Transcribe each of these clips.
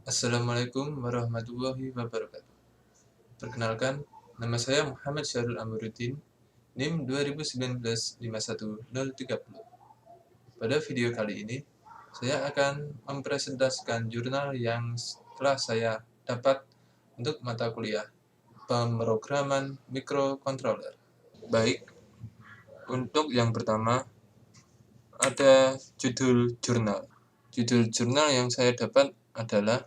Assalamualaikum warahmatullahi wabarakatuh. Perkenalkan, nama saya Muhammad Syahrul Amiruddin, NIM 2019 51030. Pada video kali ini, saya akan mempresentasikan jurnal yang telah saya dapat untuk mata kuliah pemrograman mikrokontroler. Baik, untuk yang pertama ada judul jurnal. Judul jurnal yang saya dapat adalah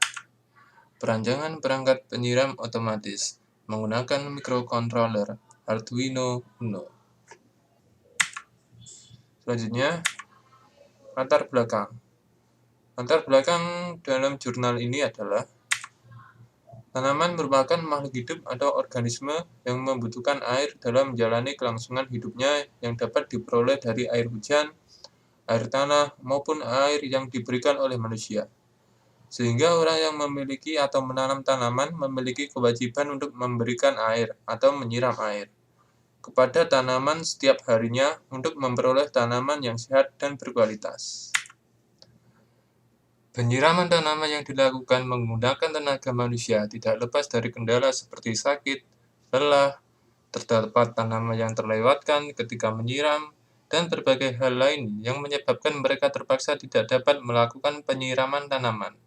Perancangan Perangkat Penyiram Otomatis menggunakan mikrokontroler Arduino Uno. Selanjutnya, latar belakang. Latar belakang dalam jurnal ini adalah tanaman merupakan makhluk hidup atau organisme yang membutuhkan air dalam menjalani kelangsungan hidupnya yang dapat diperoleh dari air hujan, air tanah, maupun air yang diberikan oleh manusia. Sehingga orang yang memiliki atau menanam tanaman memiliki kewajiban untuk memberikan air atau menyiram air kepada tanaman setiap harinya untuk memperoleh tanaman yang sehat dan berkualitas. Penyiraman tanaman yang dilakukan menggunakan tenaga manusia tidak lepas dari kendala seperti sakit, lelah, terdapat tanaman yang terlewatkan ketika menyiram, dan berbagai hal lain yang menyebabkan mereka terpaksa tidak dapat melakukan penyiraman tanaman.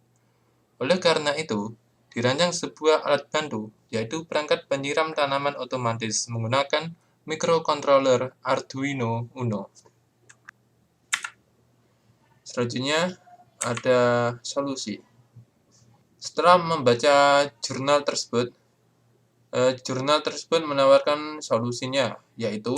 Oleh karena itu, dirancang sebuah alat bantu, yaitu perangkat penyiram tanaman otomatis menggunakan mikrokontroler Arduino Uno. Selanjutnya, ada solusi. Setelah membaca jurnal tersebut menawarkan solusinya, yaitu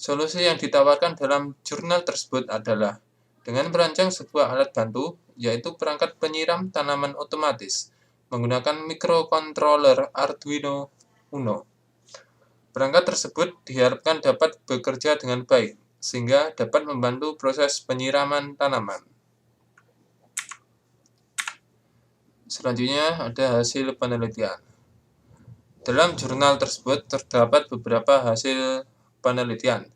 solusi yang ditawarkan dalam jurnal tersebut adalah dengan merancang sebuah alat bantu, yaitu perangkat penyiram tanaman otomatis menggunakan mikrokontroler Arduino Uno. Perangkat tersebut diharapkan dapat bekerja dengan baik, sehingga dapat membantu proses penyiraman tanaman. Selanjutnya ada hasil penelitian. Dalam jurnal tersebut terdapat beberapa hasil penelitian.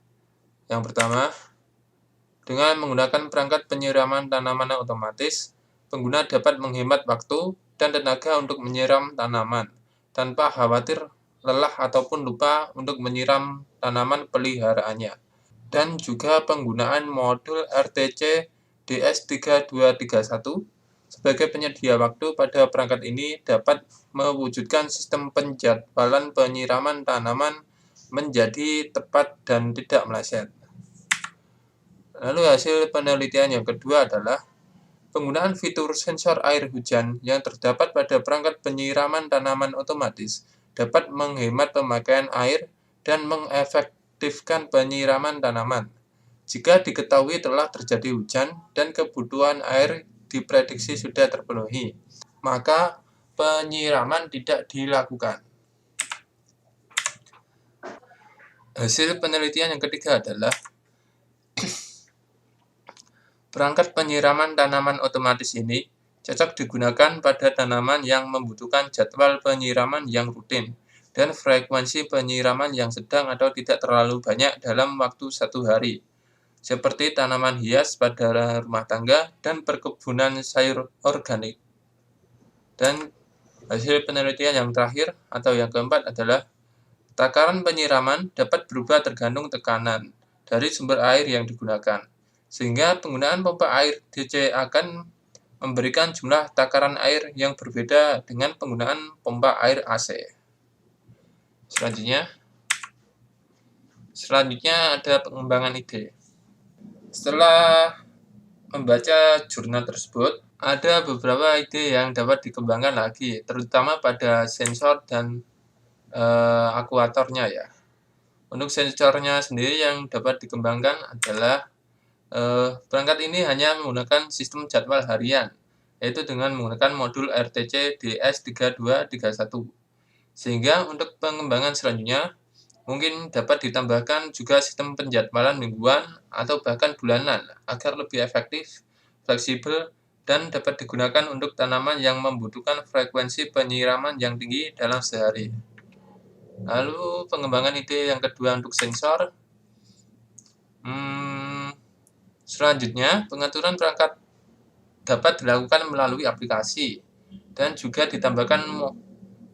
Yang pertama, dengan menggunakan perangkat penyiraman tanaman otomatis, pengguna dapat menghemat waktu dan tenaga untuk menyiram tanaman, tanpa khawatir lelah ataupun lupa untuk menyiram tanaman peliharaannya. Dan juga penggunaan modul RTC DS3231 sebagai penyedia waktu pada perangkat ini dapat mewujudkan sistem penjadwalan penyiraman tanaman menjadi tepat dan tidak meleset. Lalu hasil penelitian yang kedua adalah penggunaan fitur sensor air hujan yang terdapat pada perangkat penyiraman tanaman otomatis dapat menghemat pemakaian air dan mengefektifkan penyiraman tanaman. Jika diketahui telah terjadi hujan dan kebutuhan air diprediksi sudah terpenuhi, maka penyiraman tidak dilakukan. Hasil penelitian yang ketiga adalah perangkat penyiraman tanaman otomatis ini cocok digunakan pada tanaman yang membutuhkan jadwal penyiraman yang rutin dan frekuensi penyiraman yang sedang atau tidak terlalu banyak dalam waktu satu hari, seperti tanaman hias pada rumah tangga dan perkebunan sayur organik. Dan hasil penelitian yang terakhir atau yang keempat adalah takaran penyiraman dapat berubah tergantung tekanan dari sumber air yang digunakan, sehingga penggunaan pompa air DC akan memberikan jumlah takaran air yang berbeda dengan penggunaan pompa air AC. Selanjutnya ada pengembangan ide. Setelah membaca jurnal tersebut, ada beberapa ide yang dapat dikembangkan lagi, terutama pada sensor dan akuatornya ya. Untuk sensornya sendiri yang dapat dikembangkan adalah perangkat ini hanya menggunakan sistem jadwal harian, yaitu dengan menggunakan modul RTC DS3231. Sehingga untuk pengembangan selanjutnya, mungkin dapat ditambahkan juga sistem penjadwalan mingguan atau bahkan bulanan agar lebih efektif, fleksibel, dan dapat digunakan untuk tanaman yang membutuhkan frekuensi penyiraman yang tinggi dalam sehari. Lalu pengembangan ide yang kedua untuk sensor. Selanjutnya, pengaturan perangkat dapat dilakukan melalui aplikasi, dan juga ditambahkan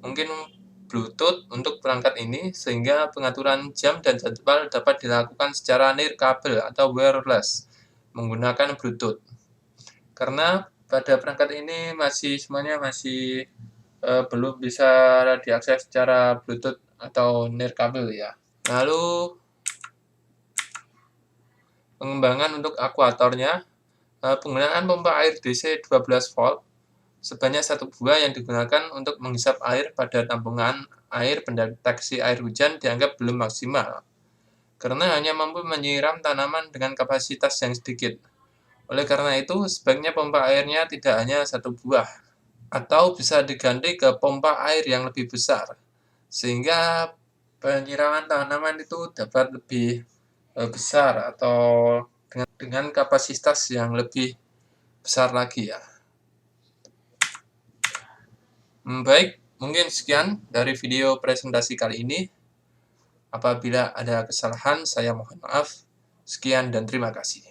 mungkin Bluetooth untuk perangkat ini, sehingga pengaturan jam dan jadwal dapat dilakukan secara nirkabel atau wireless menggunakan Bluetooth. Karena pada perangkat ini semuanya masih belum bisa diakses secara Bluetooth atau nirkabel ya. Lalu pengembangan untuk akuatornya, penggunaan pompa air DC 12 volt sebanyak 1 buah yang digunakan untuk menghisap air pada tampungan air pendeteksi air hujan dianggap belum maksimal, karena hanya mampu menyiram tanaman dengan kapasitas yang sedikit. Oleh karena itu, sebaiknya pompa airnya tidak hanya 1 buah, atau bisa diganti ke pompa air yang lebih besar, sehingga penyiraman tanaman itu dapat lebih besar atau dengan kapasitas yang lebih besar lagi ya. Baik, mungkin sekian dari video presentasi kali ini. Apabila ada kesalahan, saya mohon maaf. Sekian dan terima kasih.